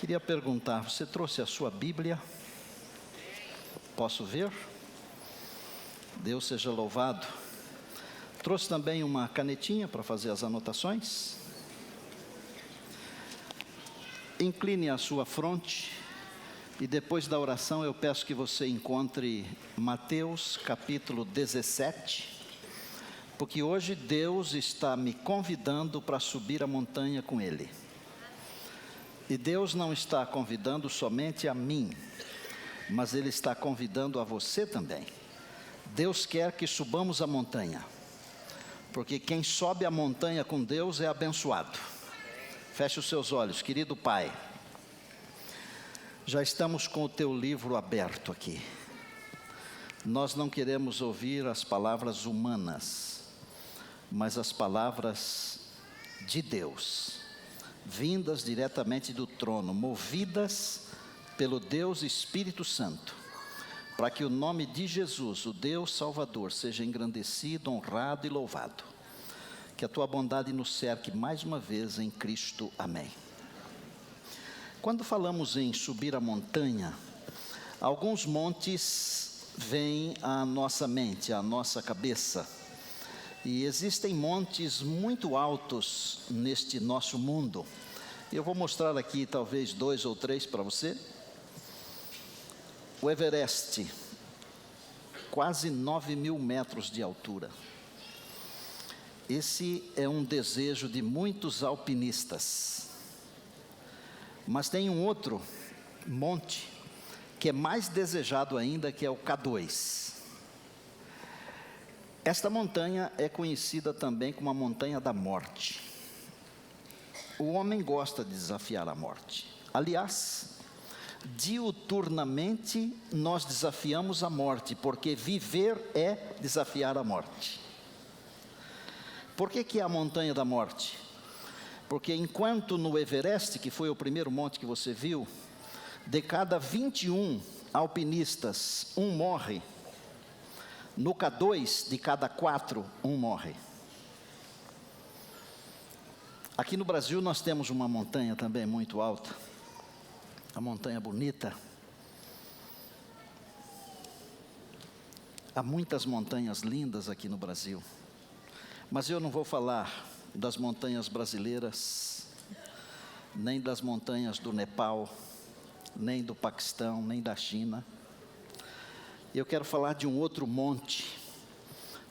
Queria perguntar, você trouxe a sua Bíblia? Posso ver? Deus seja louvado. Trouxe também uma canetinha para fazer as anotações. Incline a sua fronte e depois da oração eu peço que você encontre Mateus capítulo 17, porque hoje Deus está me convidando para subir a montanha com Ele. E Deus não está convidando somente a mim, mas Ele está convidando a você também. Deus quer que subamos a montanha, porque quem sobe a montanha com Deus é abençoado. Feche os seus olhos, querido Pai. Já estamos com o teu livro aberto aqui. Nós não queremos ouvir as palavras humanas, mas as palavras de Deus, vindas diretamente do trono, movidas pelo Deus Espírito Santo, para que o nome de Jesus, o Deus Salvador, seja engrandecido, honrado e louvado. Que a tua bondade nos cerque mais uma vez em Cristo. Amém. Quando falamos em subir a montanha, alguns montes vêm à nossa mente, à nossa cabeça. E existem montes muito altos neste nosso mundo. Eu vou mostrar aqui talvez 2 ou 3 para você. O Everest, quase 9.000 metros de altura. Esse é um desejo de muitos alpinistas. Mas tem um outro monte que é mais desejado ainda, que é o K2. Esta montanha é conhecida também como a montanha da morte. O homem gosta de desafiar a morte. Aliás, diuturnamente nós desafiamos a morte, porque viver é desafiar a morte. Por que é a montanha da morte? Porque enquanto no Everest, que foi o primeiro monte que você viu, de cada 21 alpinistas, um morre. No K2, de cada 4, um morre. Aqui no Brasil nós temos uma montanha também muito alta, a Montanha Bonita. Há muitas montanhas lindas aqui no Brasil, mas eu não vou falar das montanhas brasileiras, nem das montanhas do Nepal, nem do Paquistão, nem da China. Eu quero falar de um outro monte,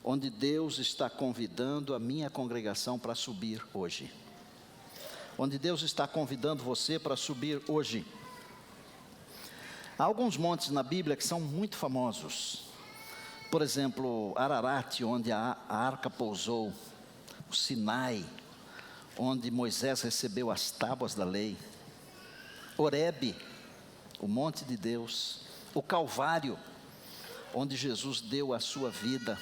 onde Deus está convidando a minha congregação para subir hoje. Onde Deus está convidando você para subir hoje. Há alguns montes na Bíblia que são muito famosos. Por exemplo, Ararat, onde a arca pousou. O Sinai, onde Moisés recebeu as tábuas da lei. Horebe, o monte de Deus. O Calvário, onde Jesus deu a sua vida.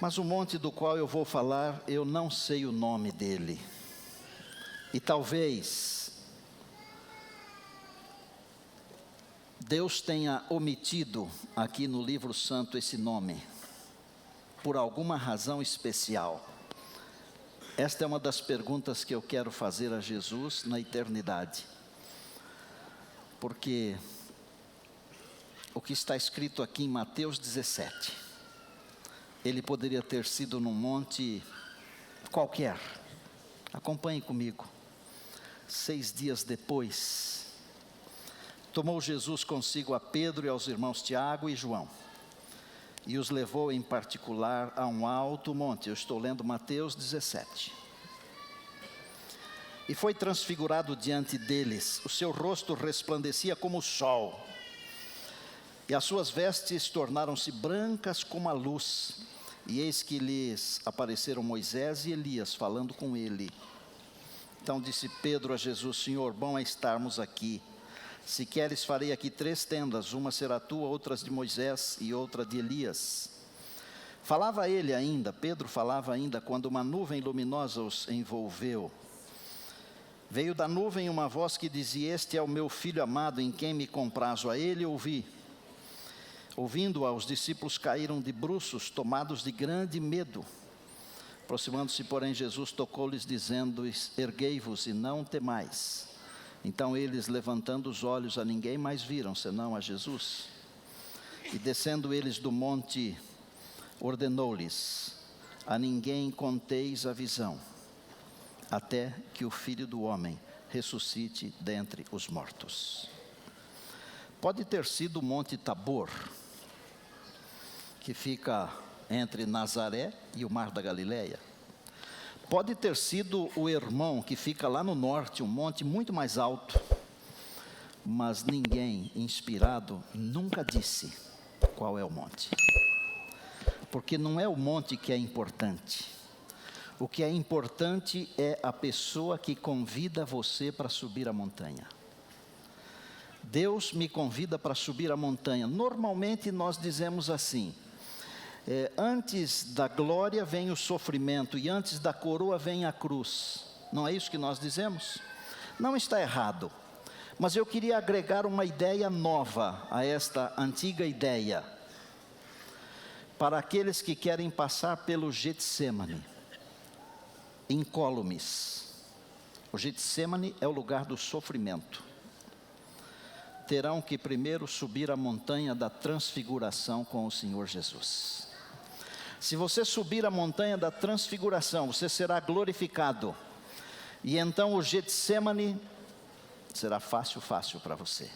Mas o monte do qual eu vou falar, eu não sei o nome dele. E talvez Deus tenha omitido aqui no livro santo esse nome, por alguma razão especial. Esta é uma das perguntas que eu quero fazer a Jesus na eternidade. Porque o que está escrito aqui em Mateus 17, ele poderia ter sido num monte qualquer. Acompanhe comigo. 6 dias depois, tomou Jesus consigo a Pedro e aos irmãos Tiago e João, e os levou em particular a um alto monte. Eu estou lendo Mateus 17. E foi transfigurado diante deles. O seu rosto resplandecia como o sol, e as suas vestes tornaram-se brancas como a luz. E eis que lhes apareceram Moisés e Elias, falando com ele. Então disse Pedro a Jesus: Senhor, bom é estarmos aqui. Se queres, farei aqui 3 tendas, uma será tua, outra de Moisés e outra de Elias. Falava ele ainda, Pedro falava ainda, quando uma nuvem luminosa os envolveu. Veio da nuvem uma voz que dizia: Este é o meu filho amado, em quem me comprazo. A ele ouvi. Ouvindo-a, os discípulos caíram de bruços, tomados de grande medo. Aproximando-se, porém, Jesus tocou-lhes, dizendo: erguei-vos e não temais. Então eles, levantando os olhos, a ninguém mais viram, senão a Jesus. E descendo eles do monte, ordenou-lhes: a ninguém conteis a visão, até que o Filho do Homem ressuscite dentre os mortos. Pode ter sido o Monte Tabor, que fica entre Nazaré e o Mar da Galileia. Pode ter sido o Hermon, que fica lá no norte, um monte muito mais alto. Mas ninguém inspirado nunca disse qual é o monte. Porque não é o monte que é importante. O que é importante é a pessoa que convida você para subir a montanha. Deus me convida para subir a montanha. Normalmente nós dizemos assim: antes da glória vem o sofrimento, e antes da coroa vem a cruz. Não é isso que nós dizemos? Não está errado, mas eu queria agregar uma ideia nova a esta antiga ideia, para aqueles que querem passar pelo Getsemane, incólumes. O Getsemane é o lugar do sofrimento. Terão que primeiro subir a montanha da transfiguração com o Senhor Jesus. Se você subir a montanha da transfiguração, você será glorificado. E então o Getsemane será fácil para você.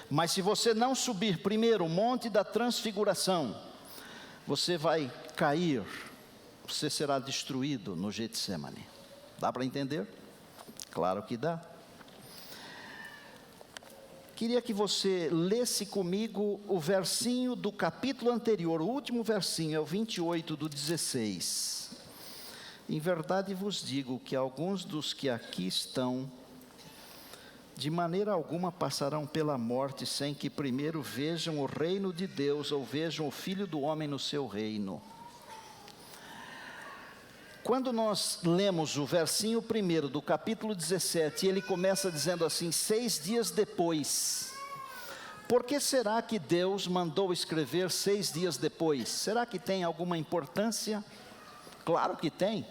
Mas se você não subir primeiro o monte da transfiguração, você vai cair, você será destruído no Getsemane. Dá para entender? Claro que dá. Queria que você lesse comigo o versinho do capítulo anterior, o último versinho, é o 28 do 16. Em verdade vos digo que alguns dos que aqui estão, de maneira alguma passarão pela morte, sem que primeiro vejam o reino de Deus, ou vejam o Filho do Homem no seu reino. Quando nós lemos o versinho primeiro do capítulo 17, ele começa dizendo assim: 6 dias depois. Por que será que Deus mandou escrever 6 dias depois? Será que tem alguma importância? Claro que tem.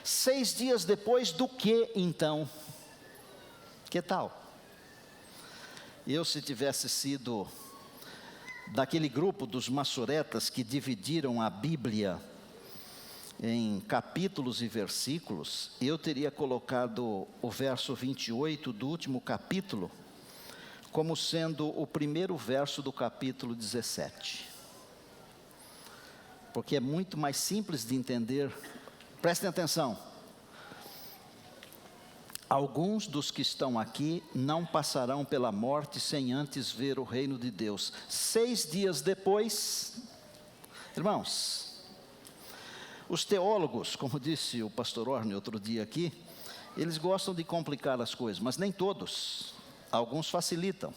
6 dias depois do que então? Que tal? Eu, se tivesse sido daquele grupo dos massoretas que dividiram a Bíblia em capítulos e versículos, eu teria colocado o verso 28 do último capítulo como sendo o primeiro verso do capítulo 17. Porque é muito mais simples de entender. Prestem atenção. Alguns dos que estão aqui não passarão pela morte sem antes ver o reino de Deus. 6 dias depois, irmãos, os teólogos, como disse o pastor Orne outro dia aqui, eles gostam de complicar as coisas, mas nem todos. Alguns facilitam.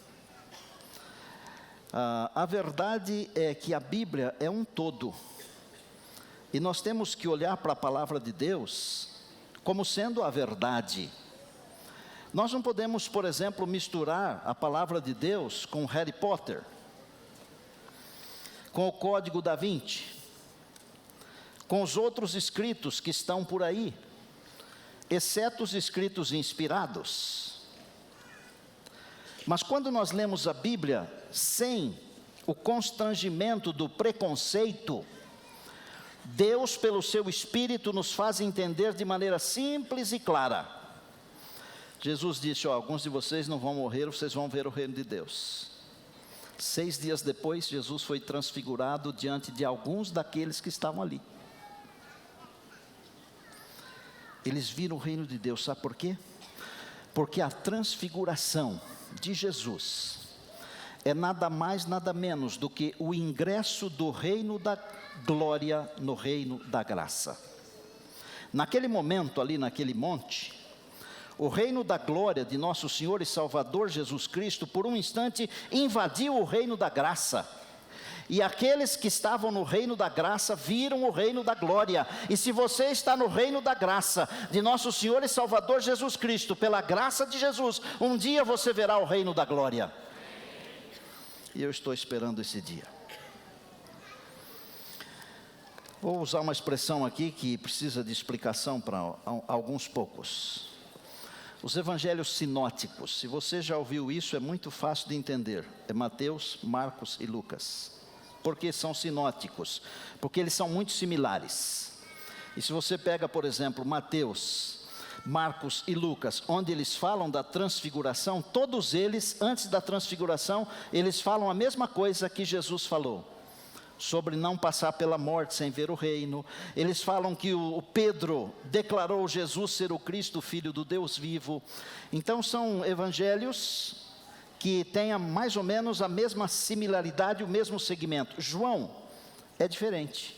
A verdade é que a Bíblia é um todo. E nós temos que olhar para a palavra de Deus como sendo a verdade. Nós não podemos, por exemplo, misturar a palavra de Deus com Harry Potter, com o Código da Vinci, com os outros escritos que estão por aí, exceto os escritos inspirados. Mas quando nós lemos a Bíblia sem o constrangimento do preconceito, Deus, pelo seu Espírito, nos faz entender de maneira simples e clara. Jesus disse: alguns de vocês não vão morrer, vocês vão ver o reino de Deus. 6 dias depois, Jesus foi transfigurado diante de alguns daqueles que estavam ali. Eles viram o reino de Deus, sabe por quê? Porque a transfiguração de Jesus é nada mais, nada menos do que o ingresso do reino da glória no reino da graça. Naquele momento ali naquele monte, o reino da glória de nosso Senhor e Salvador Jesus Cristo, por um instante, invadiu o reino da graça. E aqueles que estavam no reino da graça viram o reino da glória. E se você está no reino da graça de nosso Senhor e Salvador Jesus Cristo, pela graça de Jesus, um dia você verá o reino da glória. E eu estou esperando esse dia. Vou usar uma expressão aqui que precisa de explicação para alguns poucos. Os evangelhos sinóticos, se você já ouviu isso, é muito fácil de entender. É Mateus, Marcos e Lucas. Por que são sinóticos? Porque eles são muito similares. E se você pega, por exemplo, Mateus, Marcos e Lucas, onde eles falam da transfiguração, todos eles, antes da transfiguração, eles falam a mesma coisa que Jesus falou. Sobre não passar pela morte sem ver o reino. Eles falam que o Pedro declarou Jesus ser o Cristo, Filho do Deus vivo. Então são evangelhos que têm mais ou menos a mesma similaridade, o mesmo segmento. João é diferente.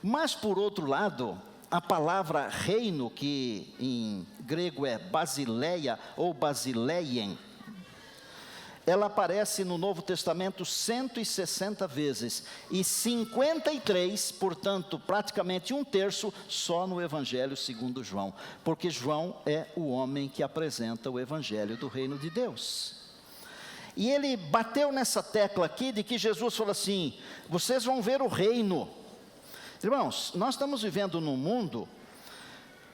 Mas por outro lado, a palavra reino, que em grego é basileia ou basileien, ela aparece no Novo Testamento 160 vezes, e 53, portanto, praticamente um terço, só no Evangelho segundo João, porque João é o homem que apresenta o Evangelho do Reino de Deus. E ele bateu nessa tecla aqui, de que Jesus falou assim, vocês vão ver o reino. Irmãos, nós estamos vivendo num mundo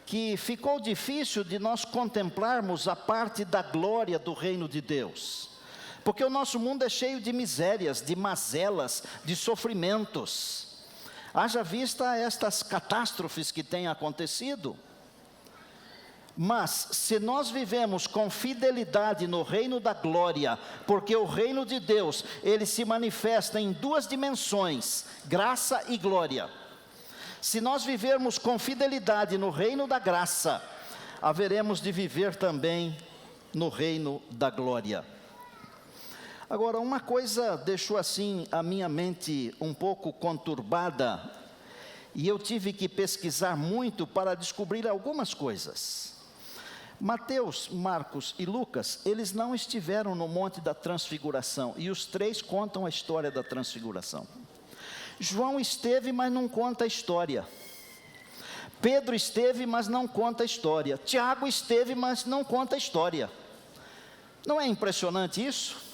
que ficou difícil de nós contemplarmos a parte da glória do Reino de Deus. Porque o nosso mundo é cheio de misérias, de mazelas, de sofrimentos. Haja vista estas catástrofes que têm acontecido. Mas, se nós vivemos com fidelidade no reino da glória, porque o reino de Deus, ele se manifesta em duas dimensões, graça e glória. Se nós vivermos com fidelidade no reino da graça, haveremos de viver também no reino da glória. Agora, uma coisa deixou assim a minha mente um pouco conturbada, e eu tive que pesquisar muito para descobrir algumas coisas. Mateus, Marcos e Lucas, eles não estiveram no Monte da Transfiguração, e os três contam a história da transfiguração. João esteve, mas não conta a história. Pedro esteve, mas não conta a história. Tiago esteve, mas não conta a história. Não é impressionante isso?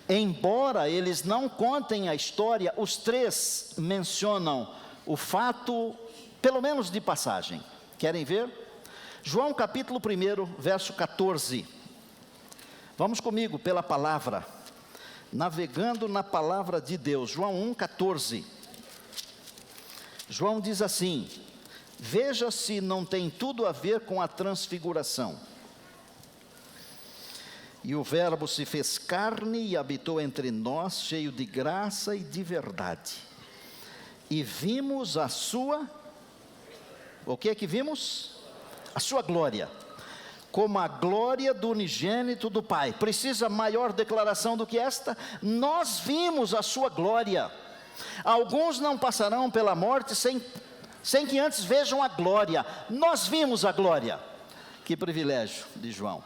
Embora eles não contem a história, os três mencionam o fato, pelo menos de passagem. Querem ver? João capítulo 1, verso 14. Vamos comigo pela palavra, navegando na palavra de Deus. João 1, 14. João diz assim, veja se não tem tudo a ver com a transfiguração. E o verbo se fez carne e habitou entre nós, cheio de graça e de verdade. E vimos a sua, o que é que vimos? A sua glória, como a glória do unigênito do Pai. Precisa maior declaração do que esta? Nós vimos a sua glória. Alguns não passarão pela morte sem que antes vejam a glória. Nós vimos a glória. Que privilégio de João.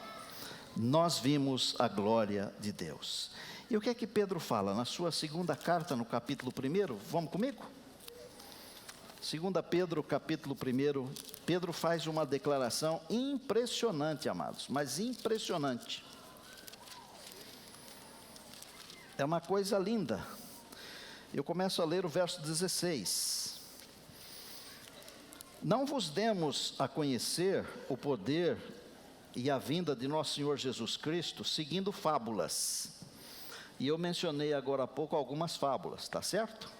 Nós vimos a glória de Deus. E o que é que Pedro fala na sua segunda carta, no capítulo 1? Vamos comigo? 2 Pedro, capítulo 1, Pedro faz uma declaração impressionante, amados, mas impressionante. É uma coisa linda. Eu começo a ler o verso 16. Não vos demos a conhecer o poder e a vinda de nosso Senhor Jesus Cristo, seguindo fábulas. E eu mencionei agora há pouco algumas fábulas, está certo?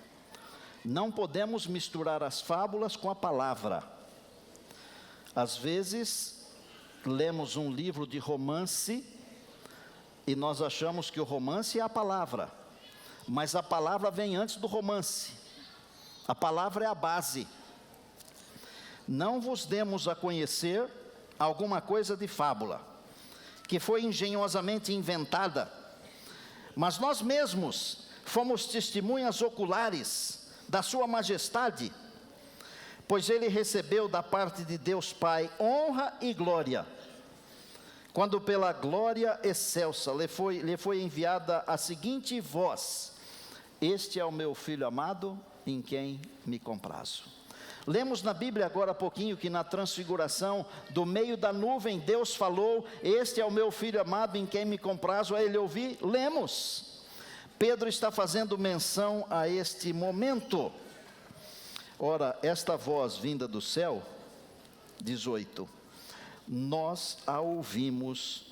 Não podemos misturar as fábulas com a palavra. Às vezes, lemos um livro de romance, e nós achamos que o romance é a palavra. Mas a palavra vem antes do romance. A palavra é a base. Não vos demos a conhecer alguma coisa de fábula, que foi engenhosamente inventada, mas nós mesmos fomos testemunhas oculares da sua majestade, pois ele recebeu da parte de Deus Pai honra e glória, quando pela glória excelsa lhe foi enviada a seguinte voz: este é o meu filho amado, em quem me comprazo. Lemos na Bíblia agora há pouquinho que na transfiguração, do meio da nuvem, Deus falou: este é o meu filho amado, em quem me comprazo a ele ouvir. Lemos. Pedro está fazendo menção a este momento. Ora, esta voz vinda do céu, 18, nós a ouvimos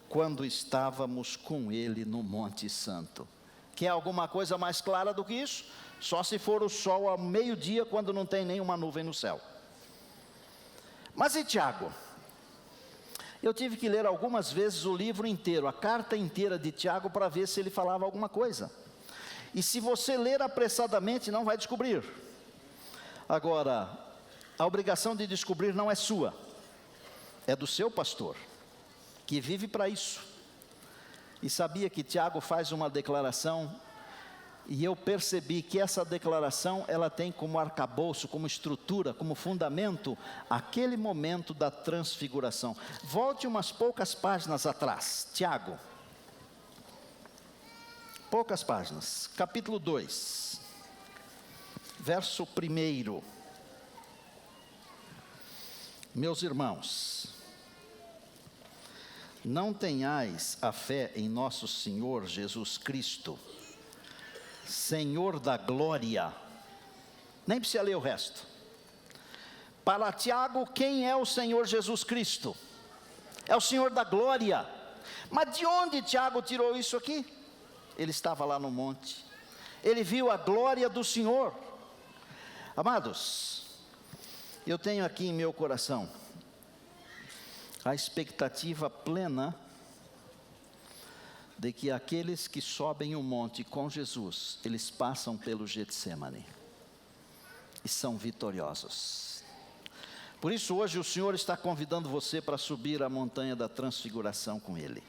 quando estávamos com ele no Monte Santo. Quer alguma coisa mais clara do que isso? Só se for o sol ao meio-dia, quando não tem nenhuma nuvem no céu. Mas e Tiago? Eu tive que ler algumas vezes o livro inteiro, a carta inteira de Tiago, para ver se ele falava alguma coisa. E se você ler apressadamente, não vai descobrir. Agora, a obrigação de descobrir não é sua, é do seu pastor, que vive para isso. E sabia que Tiago faz uma declaração, e eu percebi que essa declaração, ela tem como arcabouço, como estrutura, como fundamento, aquele momento da transfiguração. Volte umas poucas páginas atrás, Tiago. Poucas páginas, capítulo 2, verso 1. Meus irmãos, não tenhais a fé em nosso Senhor Jesus Cristo, Senhor da glória. Nem precisa ler o resto. Para Tiago, quem é o Senhor Jesus Cristo? É o Senhor da glória. Mas de onde Tiago tirou isso aqui? Ele estava lá no monte, ele viu a glória do Senhor. Amados, eu tenho aqui em meu coração a expectativa plena de que aqueles que sobem o monte com Jesus, eles passam pelo Getsemane e são vitoriosos. Por isso hoje o Senhor está convidando você para subir a montanha da transfiguração com Ele.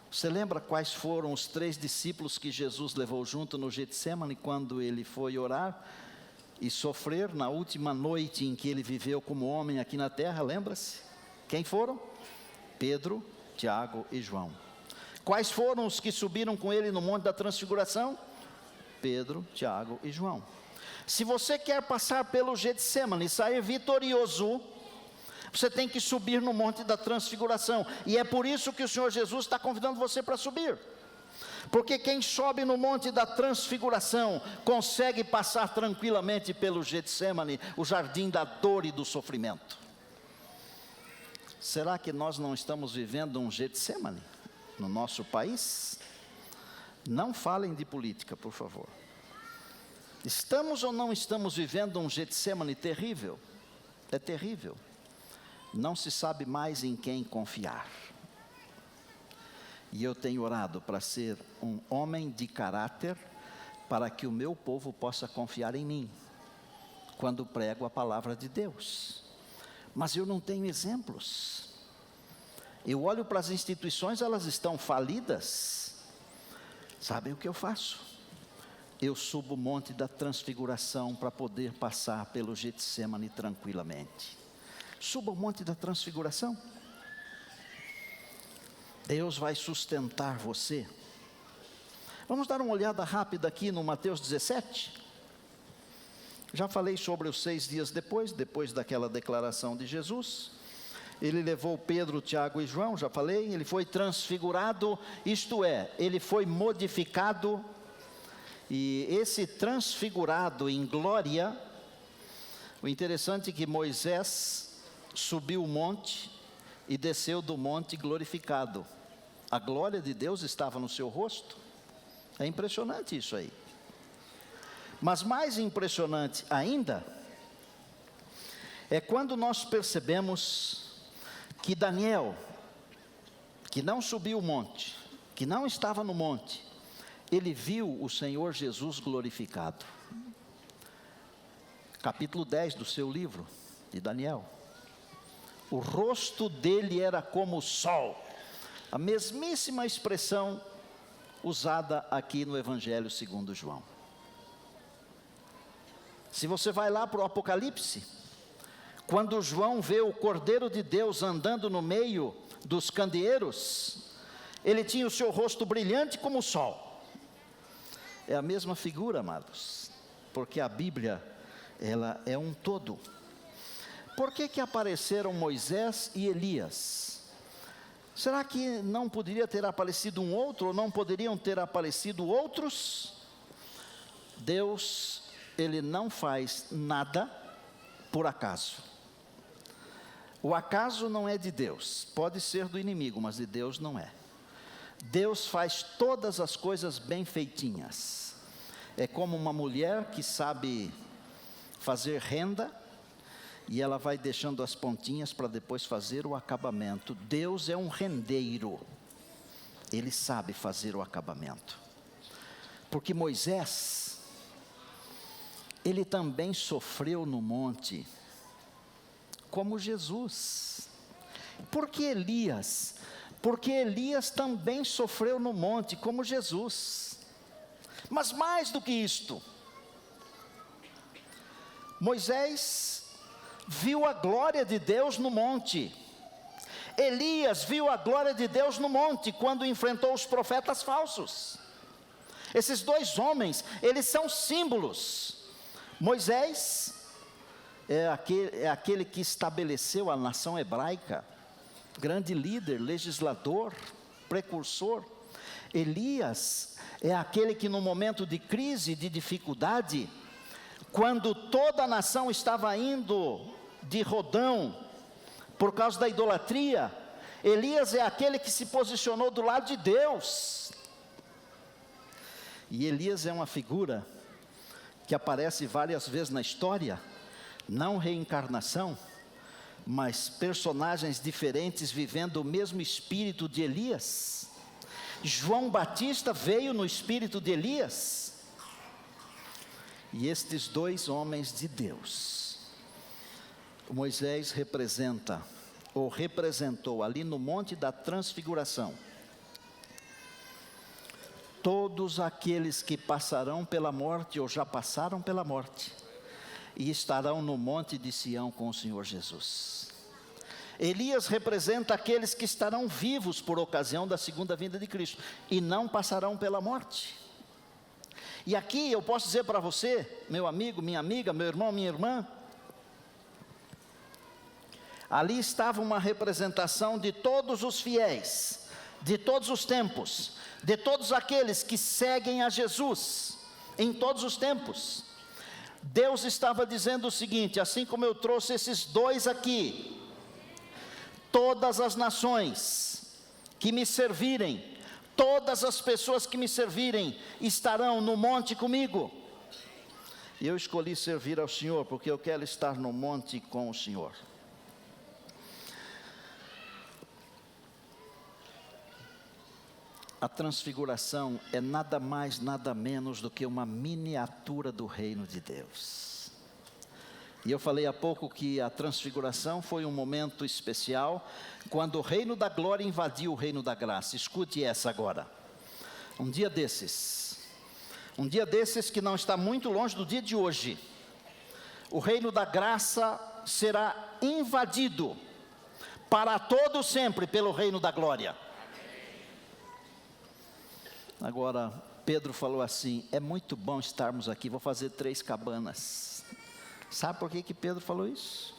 Você lembra quais foram os 3 discípulos que Jesus levou junto no Getsemane quando ele foi orar e sofrer na última noite em que ele viveu como homem aqui na terra? Lembra-se? Quem foram? Pedro, Tiago e João. Quais foram os que subiram com ele no Monte da Transfiguração? Pedro, Tiago e João. Se você quer passar pelo Getsemane e sair vitorioso, você tem que subir no Monte da Transfiguração. E é por isso que o Senhor Jesus está convidando você para subir. Porque quem sobe no Monte da Transfiguração consegue passar tranquilamente pelo Getsemane, o jardim da dor e do sofrimento. Será que nós não estamos vivendo um Getsemane no nosso país? Não falem de política, por favor. Estamos ou não estamos vivendo um Getsemane terrível? É terrível. Não se sabe mais em quem confiar. E eu tenho orado para ser um homem de caráter, para que o meu povo possa confiar em mim, quando prego a palavra de Deus. Mas eu não tenho exemplos. Eu olho para as instituições, elas estão falidas. Sabem o que eu faço? Eu subo o Monte da Transfiguração para poder passar pelo Getsemane tranquilamente. Suba o Monte da Transfiguração. Deus vai sustentar você. Vamos dar uma olhada rápida aqui no Mateus 17. Já falei sobre os 6 dias depois daquela declaração de Jesus. Ele levou Pedro, Tiago e João, já falei. Ele foi transfigurado, isto é, ele foi modificado. E esse transfigurado em glória, o interessante é que Moisés subiu o monte e desceu do monte glorificado. A glória de Deus estava no seu rosto. É impressionante isso aí. Mas mais impressionante ainda é quando nós percebemos que Daniel, que não subiu o monte, que não estava no monte, ele viu o Senhor Jesus glorificado. Capítulo 10 do seu livro de Daniel. O rosto dele era como o sol. A mesmíssima expressão usada aqui no Evangelho segundo João. Se você vai lá para o Apocalipse, quando João vê o Cordeiro de Deus andando no meio dos candeeiros, ele tinha o seu rosto brilhante como o sol. É a mesma figura, amados, porque a Bíblia, ela é um todo. Por que apareceram Moisés e Elias? Será que não poderia ter aparecido um outro, ou não poderiam ter aparecido outros? Deus ele não faz nada por acaso. O acaso não é de Deus, pode ser do inimigo, mas de Deus não é. Deus faz todas as coisas bem feitinhas. É como uma mulher que sabe fazer renda, e ela vai deixando as pontinhas para depois fazer o acabamento. Deus é um rendeiro, Ele sabe fazer o acabamento. Porque Moisés, ele também sofreu no monte, como Jesus. Por que Elias? Porque Elias também sofreu no monte, como Jesus. Mas mais do que isto, Moisés viu a glória de Deus no monte. Elias viu a glória de Deus no monte, quando enfrentou os profetas falsos. Esses dois homens, eles são símbolos. Moisés é aquele que estabeleceu a nação hebraica, grande líder, legislador, precursor. Elias é aquele que no momento de crise, de dificuldade, quando toda a nação estava indo de rodão por causa da idolatria, Elias é aquele que se posicionou do lado de Deus. E Elias é uma figura que aparece várias vezes na história, não reencarnação, mas personagens diferentes vivendo o mesmo espírito de Elias. João Batista veio no espírito de Elias. E estes dois homens de Deus, Moisés representa, ou representou ali no Monte da Transfiguração, todos aqueles que passarão pela morte, ou já passaram pela morte, e estarão no monte de Sião com o Senhor Jesus. Elias representa aqueles que estarão vivos por ocasião da segunda vinda de Cristo, e não passarão pela morte. E aqui eu posso dizer para você, meu amigo, minha amiga, meu irmão, minha irmã, ali estava uma representação de todos os fiéis, de todos os tempos, de todos aqueles que seguem a Jesus, em todos os tempos. Deus estava dizendo o seguinte: assim como eu trouxe esses dois aqui, todas as nações que me servirem, todas as pessoas que me servirem, estarão no monte comigo. E eu escolhi servir ao Senhor, porque eu quero estar no monte com o Senhor. A transfiguração é nada mais, nada menos do que uma miniatura do reino de Deus. E eu falei há pouco que a transfiguração foi um momento especial, quando o reino da glória invadiu o reino da graça. Escute essa agora. Um dia desses que não está muito longe do dia de hoje, o reino da graça será invadido para todo sempre pelo reino da glória. Agora, Pedro falou assim: é muito bom estarmos aqui, vou fazer 3 cabanas. Sabe por que Pedro falou isso?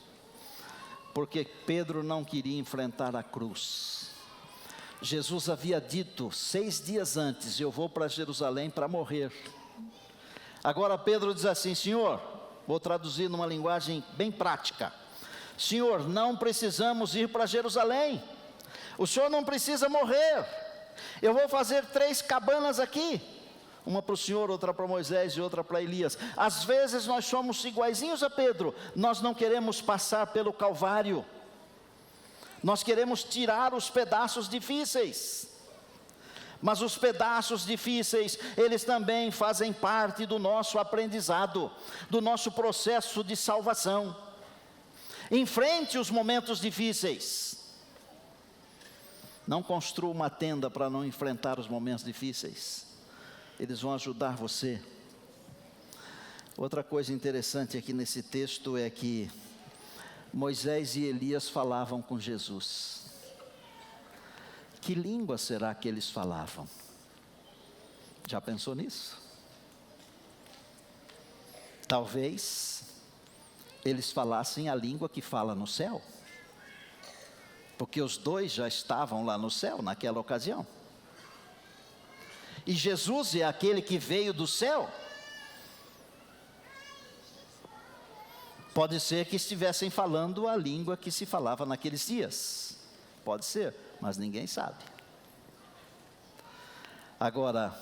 Porque Pedro não queria enfrentar a cruz. Jesus havia dito 6 dias antes: eu vou para Jerusalém para morrer. Agora Pedro diz assim: Senhor, vou traduzir numa linguagem bem prática: Senhor, não precisamos ir para Jerusalém, o Senhor não precisa morrer. Eu vou fazer 3 cabanas aqui, uma para o Senhor, outra para Moisés e outra para Elias. Às vezes nós somos iguaizinhos a Pedro, nós não queremos passar pelo Calvário, nós queremos tirar os pedaços difíceis. Mas os pedaços difíceis, eles também fazem parte do nosso aprendizado, do nosso processo de salvação. Enfrente os momentos difíceis. Não construa uma tenda para não enfrentar os momentos difíceis. Eles vão ajudar você. Outra coisa interessante aqui nesse texto é que Moisés e Elias falavam com Jesus. Que língua será que eles falavam? Já pensou nisso? Talvez eles falassem a língua que fala no céu, porque os dois já estavam lá no céu naquela ocasião. E Jesus é aquele que veio do céu. Pode ser que estivessem falando a língua que se falava naqueles dias. Pode ser, mas ninguém sabe. Agora,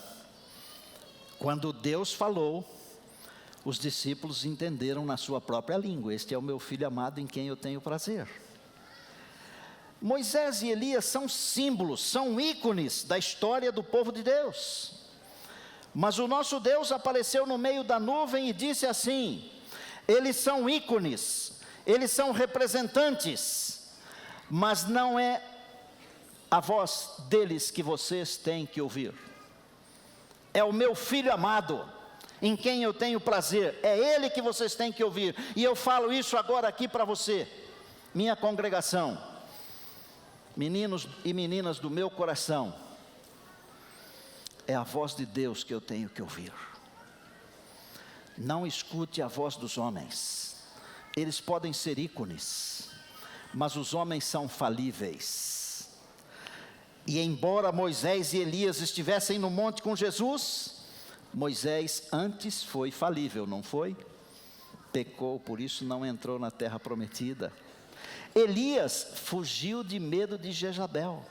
quando Deus falou, os discípulos entenderam na sua própria língua: este é o meu filho amado em quem eu tenho prazer. Moisés e Elias são símbolos, são ícones da história do povo de Deus. Mas o nosso Deus apareceu no meio da nuvem e disse assim: eles são ícones, eles são representantes, mas não é a voz deles que vocês têm que ouvir. É o meu filho amado, em quem eu tenho prazer, é ele que vocês têm que ouvir. E eu falo isso agora aqui para você, minha congregação, meninos e meninas do meu coração. É a voz de Deus que eu tenho que ouvir. Não escute a voz dos homens. Eles podem ser ícones, mas os homens são falíveis. E embora Moisés e Elias estivessem no monte com Jesus, Moisés antes foi falível, não foi? Pecou, por isso não entrou na terra prometida. Elias fugiu de medo de Jezabel.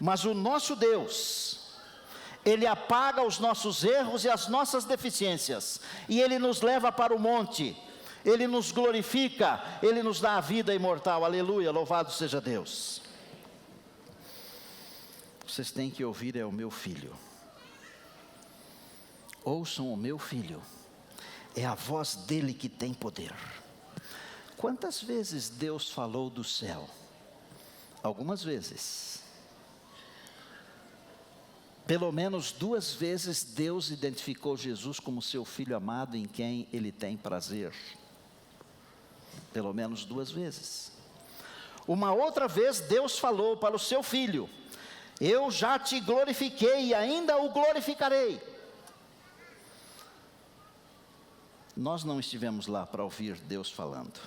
Mas o nosso Deus, Ele apaga os nossos erros e as nossas deficiências, e Ele nos leva para o monte, Ele nos glorifica, Ele nos dá a vida imortal. Aleluia, louvado seja Deus. Vocês têm que ouvir: é o meu filho. Ouçam o meu filho, é a voz dele que tem poder. Quantas vezes Deus falou do céu? Algumas vezes. Pelo menos 2 vezes Deus identificou Jesus como seu filho amado em quem ele tem prazer. Pelo menos 2 vezes. Uma outra vez Deus falou para o seu filho: eu já te glorifiquei e ainda o glorificarei. Nós não estivemos lá para ouvir Deus falando.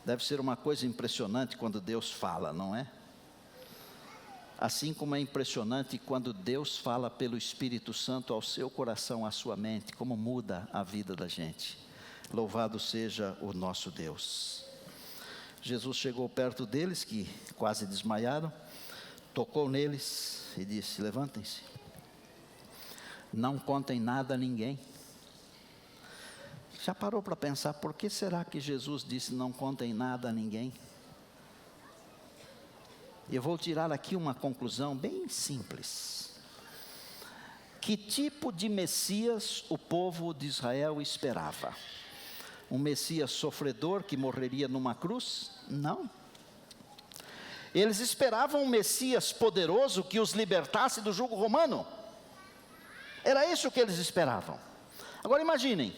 Deve ser uma coisa impressionante quando Deus fala, não é? Assim como é impressionante quando Deus fala pelo Espírito Santo ao seu coração, à sua mente, como muda a vida da gente. Louvado seja o nosso Deus. Jesus chegou perto deles, que quase desmaiaram, tocou neles e disse: levantem-se, não contem nada a ninguém. Já parou para pensar por que será que Jesus disse: não contem nada a ninguém? Eu vou tirar aqui uma conclusão bem simples. Que tipo de Messias o povo de Israel esperava? Um Messias sofredor que morreria numa cruz? Não. Eles esperavam um Messias poderoso que os libertasse do jugo romano. Era isso que eles esperavam. Agora imaginem,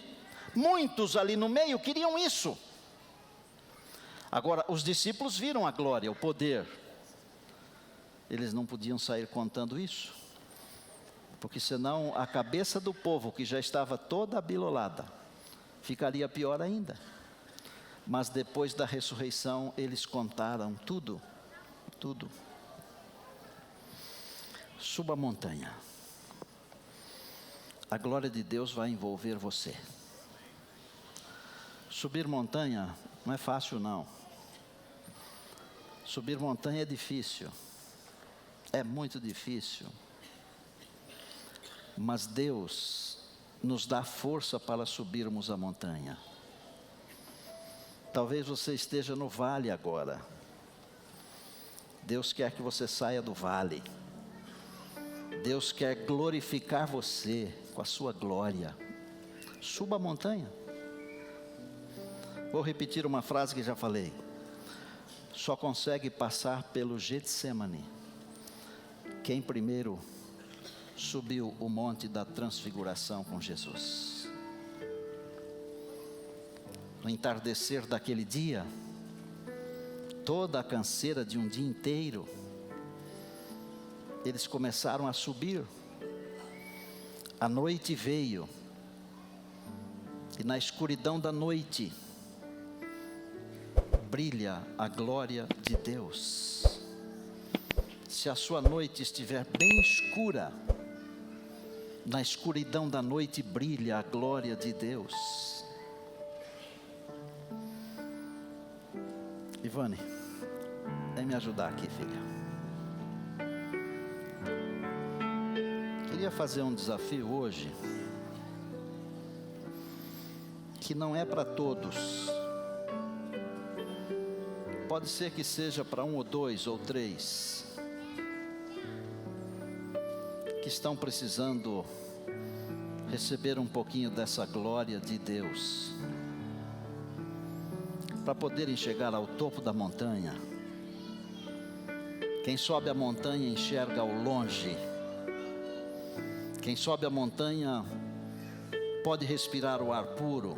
muitos ali no meio queriam isso. Agora, os discípulos viram a glória, o poder. Eles não podiam sair contando isso, porque senão a cabeça do povo, que já estava toda abilolada, ficaria pior ainda. Mas depois da ressurreição, eles contaram tudo, tudo. Suba a montanha. A glória de Deus vai envolver você. Subir montanha não é fácil, não. Subir montanha é difícil. É muito difícil. Mas Deus nos dá força para subirmos a montanha. Talvez você esteja no vale agora. Deus quer que você saia do vale. Deus quer glorificar você com a sua glória. Suba a montanha. Vou repetir uma frase que já falei. Só consegue passar pelo Getsemane quem primeiro subiu o monte da transfiguração com Jesus. No entardecer daquele dia, toda a canseira de um dia inteiro, eles começaram a subir. A noite veio, e na escuridão da noite, brilha a glória de Deus. Se a sua noite estiver bem escura, na escuridão da noite brilha a glória de Deus. Ivane, vem me ajudar aqui, filha. Queria fazer um desafio hoje, que não é para todos. Pode ser que seja para 1 ou 2 ou 3 que estão precisando receber um pouquinho dessa glória de Deus, para poderem chegar ao topo da montanha. Quem sobe a montanha enxerga ao longe. Quem sobe a montanha pode respirar o ar puro.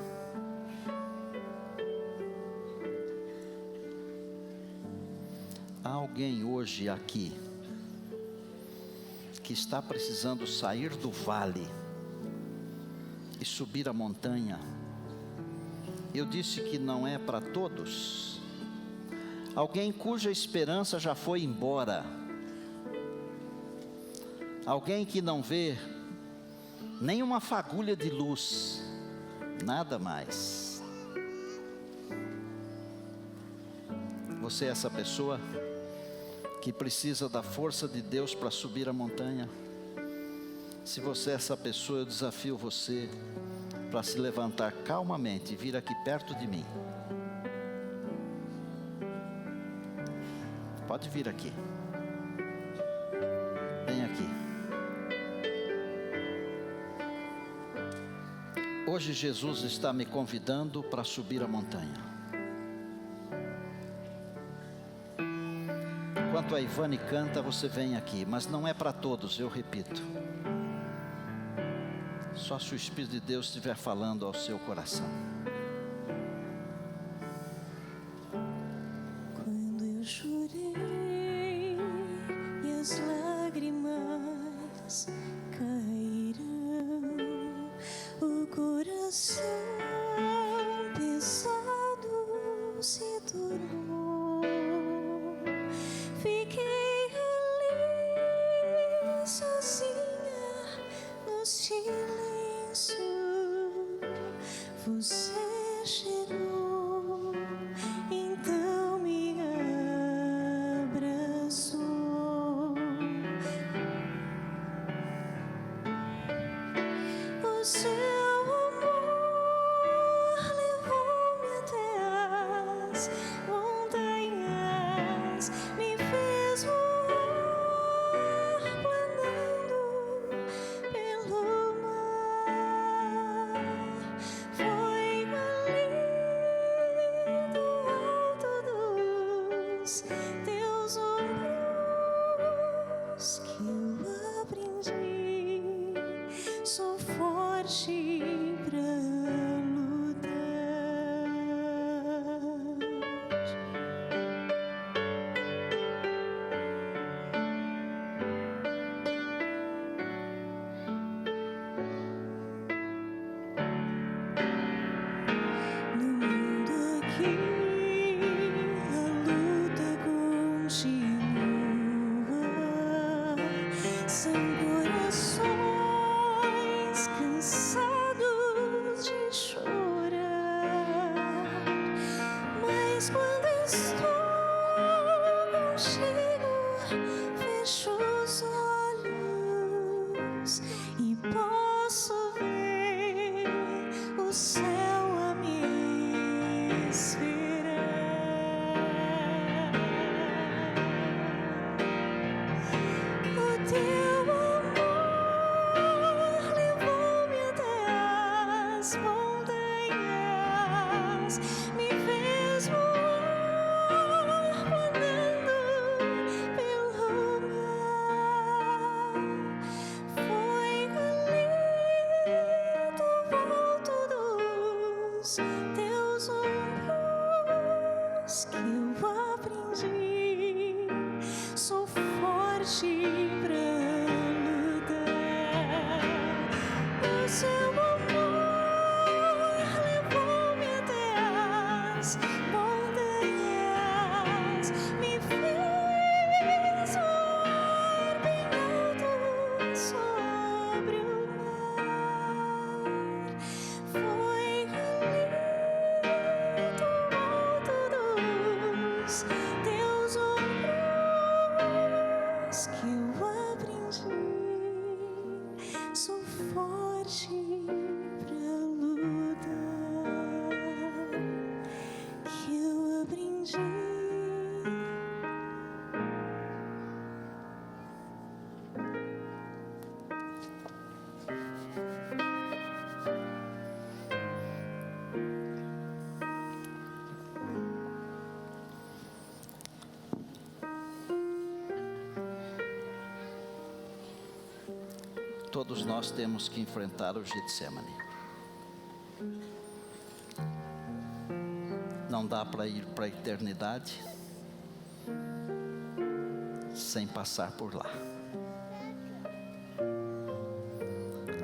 Há alguém hoje aqui que está precisando sair do vale e subir a montanha. Eu disse que não é para todos. Alguém cuja esperança já foi embora. Alguém que não vê nenhuma fagulha de luz, nada mais. Você é essa pessoa que precisa da força de Deus para subir a montanha? Se você é essa pessoa, eu desafio você para se levantar calmamente e vir aqui perto de mim. Pode vir aqui. Vem aqui. Hoje Jesus está me convidando para subir a montanha. Enquanto a Ivane canta, você vem aqui, mas não é para todos, eu repito. Só se o Espírito de Deus estiver falando ao seu coração. Quando eu chorei e as lágrimas caíram, o coração pesado se tornou. Fiquei ali sozinha no silêncio. Você chegou, então me abraçou. O seu amor levou-me até as montanhas, me fez voar planando pelo mar. Foi ali do alto dos teus ombros que eu aprendi. Sou forte pra lutar. No mundo aqui, a luta continua. São corações cansados de chorar, mas quando estou contigo, fecho os olhos e posso ver o céu a me esperar. O teu amor levou-me até as montanhas, me fez voar planando pelo mar. Foi ali do alto dos teus ombros que eu aprendi. Sou forte pra lutar. O seu amor levou-me até as montanhas, me fez voar bem alto sobre o mar. Foi ali do alto dos sou forte pra lutar, que eu aprendi. Todos nós temos que enfrentar o Getsemane. Não dá para ir para a eternidade sem passar por lá.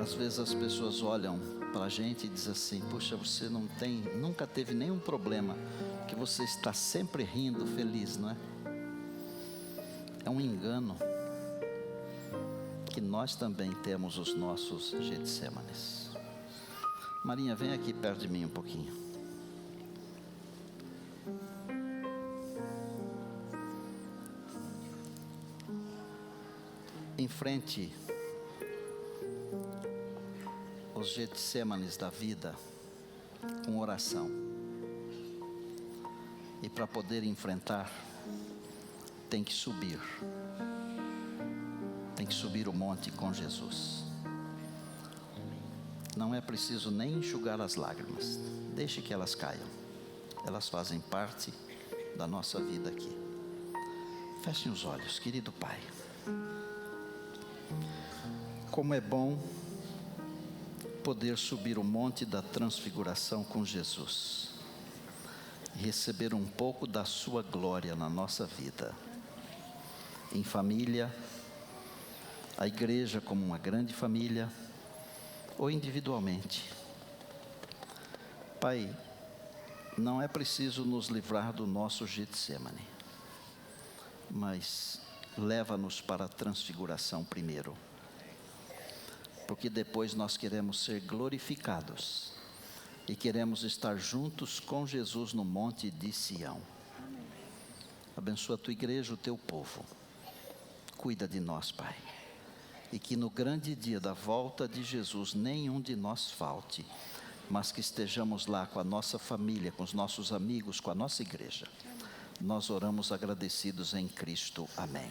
Às vezes as pessoas olham para a gente e dizem assim: puxa, você nunca teve nenhum problema, que você está sempre rindo, feliz, não é? É um engano. Que nós também temos os nossos Getsêmanes. Marinha, vem aqui perto de mim um pouquinho. Enfrente os Getsêmanes da vida com oração. E para poder enfrentar, tem que subir. Tem que subir o monte com Jesus. Não é preciso nem enxugar as lágrimas. Deixe que elas caiam. Elas fazem parte da nossa vida aqui. Fechem os olhos, querido Pai. Como é bom poder subir o monte da transfiguração com Jesus. E receber um pouco da sua glória na nossa vida. Em família, a igreja como uma grande família, ou individualmente. Pai, não é preciso nos livrar do nosso Getsemane, mas leva-nos para a transfiguração primeiro, porque depois nós queremos ser glorificados e queremos estar juntos com Jesus no monte de Sião. Abençoa a tua igreja, o teu povo. Cuida de nós, Pai. E que no grande dia da volta de Jesus, nenhum de nós falte, mas que estejamos lá com a nossa família, com os nossos amigos, com a nossa igreja. Nós oramos agradecidos em Cristo. Amém.